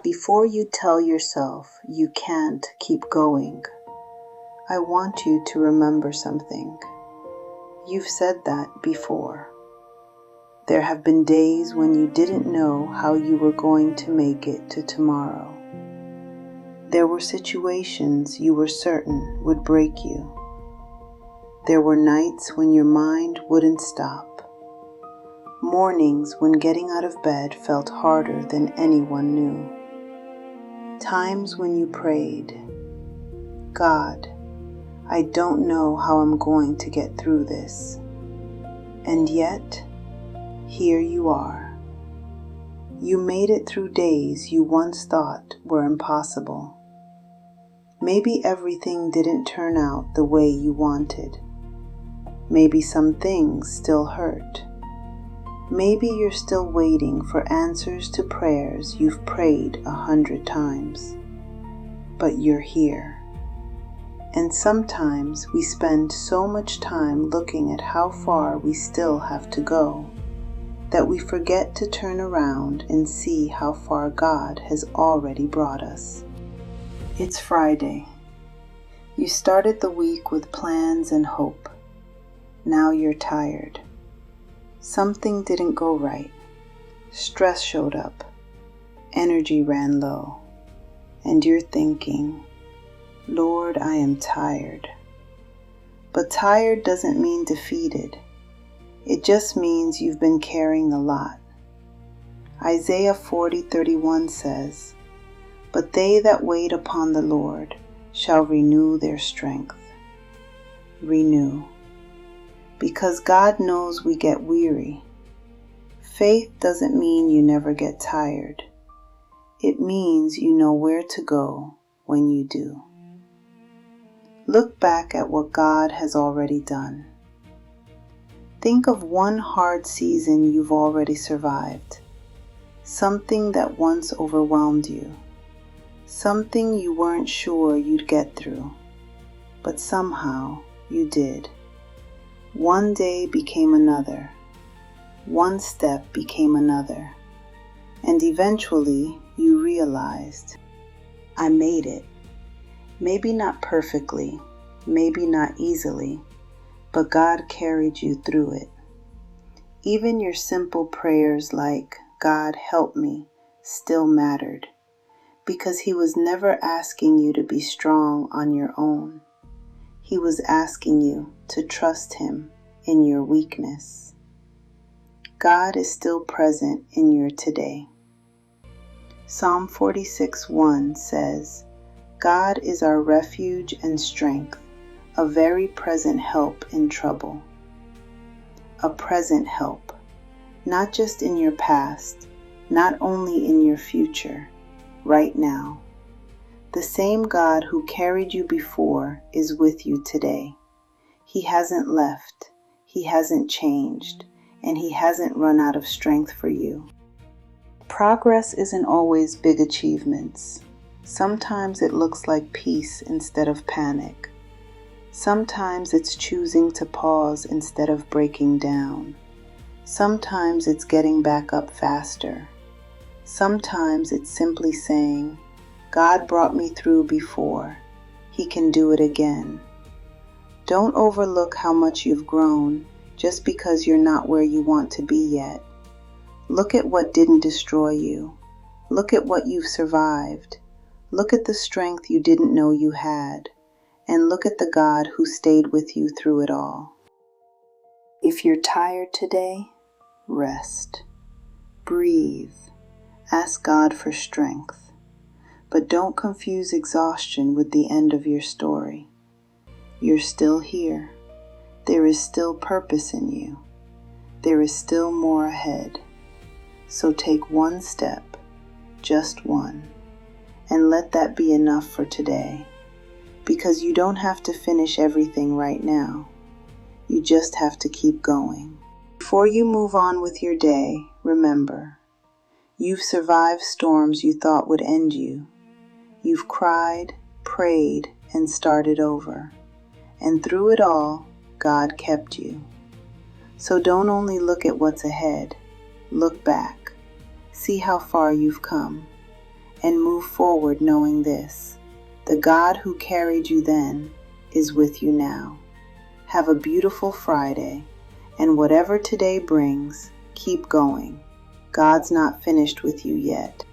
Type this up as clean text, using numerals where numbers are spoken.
Before you tell yourself you can't keep going, I want you to remember something. You've said that before. There have been days when you didn't know how you were going to make it to tomorrow. There were situations you were certain would break you. There were nights when your mind wouldn't stop. Mornings when getting out of bed felt harder than anyone knew. Times when you prayed, God, I don't know how I'm going to get through this. And yet, here you are. You made it through days you once thought were impossible. Maybe everything didn't turn out the way you wanted. Maybe some things still hurt. Maybe you're still waiting for answers to prayers you've prayed 100 times. But you're here. And sometimes we spend so much time looking at how far we still have to go that we forget to turn around and see how far God has already brought us. It's Friday. You started the week with plans and hope. Now you're tired. Something didn't go right. Stress showed up. Energy ran low. And you're thinking, Lord, I am tired. But tired doesn't mean defeated. It just means you've been carrying a lot. Isaiah 40:31 says, But they that wait upon the Lord shall renew their strength. Renew. Because God knows we get weary. Faith doesn't mean you never get tired. It means you know where to go when you do. Look back at what God has already done. Think of one hard season you've already survived. Something that once overwhelmed you. Something you weren't sure you'd get through. But somehow you did. One day became another. One step became another. And eventually you realized, I made it. Maybe not perfectly, maybe not easily, but God carried you through it. Even your simple prayers like, God help me, still mattered, because He was never asking you to be strong on your own. He was asking you to trust Him in your weakness. God is still present in your today. Psalm 46:1 says, God is our refuge and strength, a very present help in trouble. A present help, not just in your past, not only in your future, right now. The same God who carried you before is with you today. He hasn't left, He hasn't changed, and He hasn't run out of strength for you. Progress isn't always big achievements. Sometimes it looks like peace instead of panic. Sometimes it's choosing to pause instead of breaking down. Sometimes it's getting back up faster. Sometimes it's simply saying, God brought me through before. He can do it again. Don't overlook how much you've grown just because you're not where you want to be yet. Look at what didn't destroy you. Look at what you've survived. Look at the strength you didn't know you had. And look at the God who stayed with you through it all. If you're tired today, rest. Breathe. Ask God for strength. But don't confuse exhaustion with the end of your story. You're still here. There is still purpose in you. There is still more ahead. So take one step, just one, and let that be enough for today. Because you don't have to finish everything right now. You just have to keep going. Before you move on with your day, remember, you've survived storms you thought would end you. You've cried, prayed, and started over. And through it all, God kept you. So don't only look at what's ahead. Look back. See how far you've come. and move forward knowing this: the God who carried you then is with you now. Have a beautiful Friday, and whatever today brings, keep going. God's not finished with you yet.